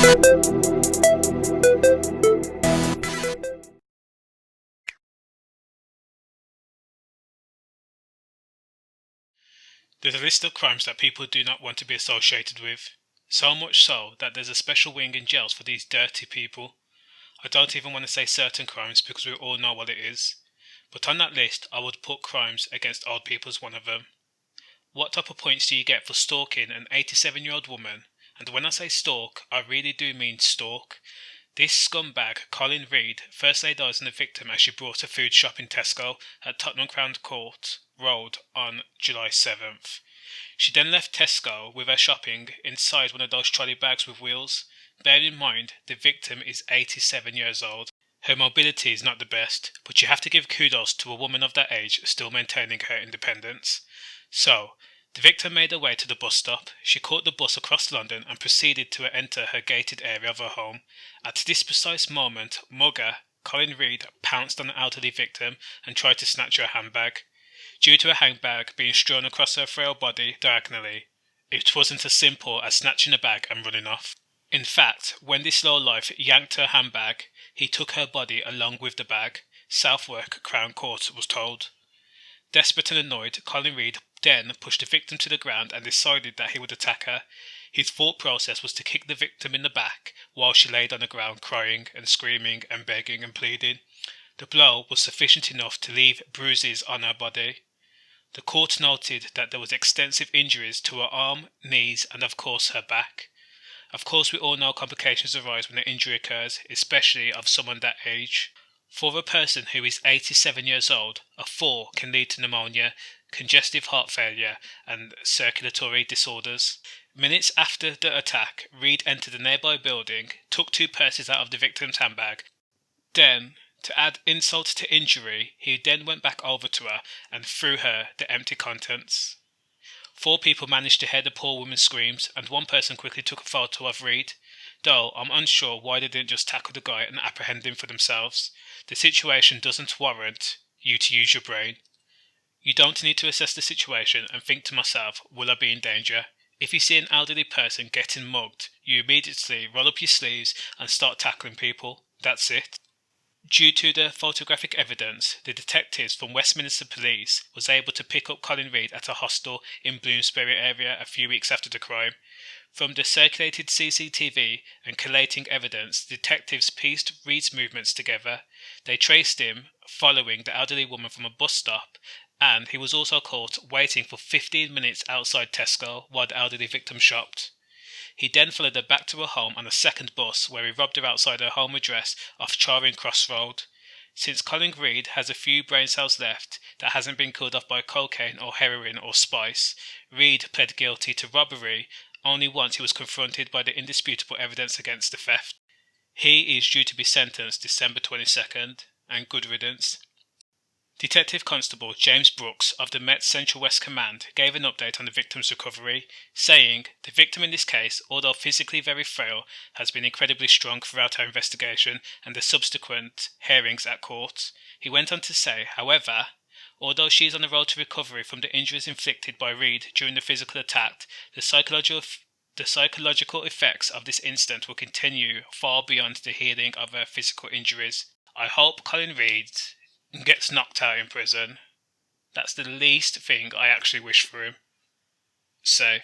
There's a list of crimes that people do not want to be associated with. So much so that there's a special wing in jails for these dirty people. I don't even want to say certain crimes because we all know what it is. But on that list, I would put crimes against old people as one of them. What type of points do you get for stalking an 87-year-old woman? And when I say stalk, I really do mean stalk. This scumbag, Collin Reid, first laid eyes on the victim as she brought a food shop in Tesco at Tottenham Crown Court Road on July 7th. She then left Tesco with her shopping inside one of those trolley bags with wheels. Bear in mind, the victim is 87 years old. Her mobility is not the best, but you have to give kudos to a woman of that age still maintaining her independence. So, the victim made her way to the bus stop. She caught the bus across London and proceeded to enter her gated area of her home. At this precise moment, mugger Collin Reid pounced on the elderly victim and tried to snatch her handbag. Due to a handbag being strewn across her frail body diagonally, it wasn't as simple as snatching a bag and running off. In fact, when this lowlife yanked her handbag, he took her body along with the bag, Southwark Crown Court was told. Desperate and annoyed, Collin Reid then pushed the victim to the ground and decided that he would attack her. His thought process was to kick the victim in the back while she laid on the ground crying and screaming and begging and pleading. The blow was sufficient enough to leave bruises on her body. The court noted that there was extensive injuries to her arm, knees and of course her back. Of course we all know complications arise when an injury occurs, especially of someone that age. For a person who is 87 years old, a fall can lead to pneumonia, congestive heart failure and circulatory disorders. Minutes after the attack, Reid entered a nearby building, took 2 purses out of the victim's handbag. Then, to add insult to injury, he then went back over to her and threw her the empty contents. 4 people managed to hear the poor woman's screams, and 1 person quickly took a photo of Reid, though I'm unsure why they didn't just tackle the guy and apprehend him for themselves. The situation doesn't warrant you to use your brain. You don't need to assess the situation and think to myself, will I be in danger? If you see an elderly person getting mugged, you immediately roll up your sleeves and start tackling people. That's it. Due to the photographic evidence, the detectives from Westminster Police was able to pick up Collin Reid at a hostel in Bloomsbury area a few weeks after the crime. From the circulated CCTV and collating evidence, detectives pieced Reid's movements together. They traced him following the elderly woman from a bus stop, and he was also caught waiting for 15 minutes outside Tesco while the elderly victim shopped. He then followed her back to her home on a second bus where he robbed her outside her home address off Charing Cross Road. Since Collin Reid has a few brain cells left that hasn't been killed off by cocaine or heroin or spice, Reid pled guilty to robbery only once he was confronted by the indisputable evidence against the theft. He is due to be sentenced December 22nd, and good riddance. Detective Constable James Brooks of the Met Central West Command gave an update on the victim's recovery, saying, "The victim in this case, although physically very frail, has been incredibly strong throughout our investigation and the subsequent hearings at court." He went on to say, however, although she is on the road to recovery from the injuries inflicted by Reid during the physical attack, the psychological effects of this incident will continue far beyond the healing of her physical injuries. I hope Collin Reid gets knocked out in prison. That's the least thing I actually wish for him. So,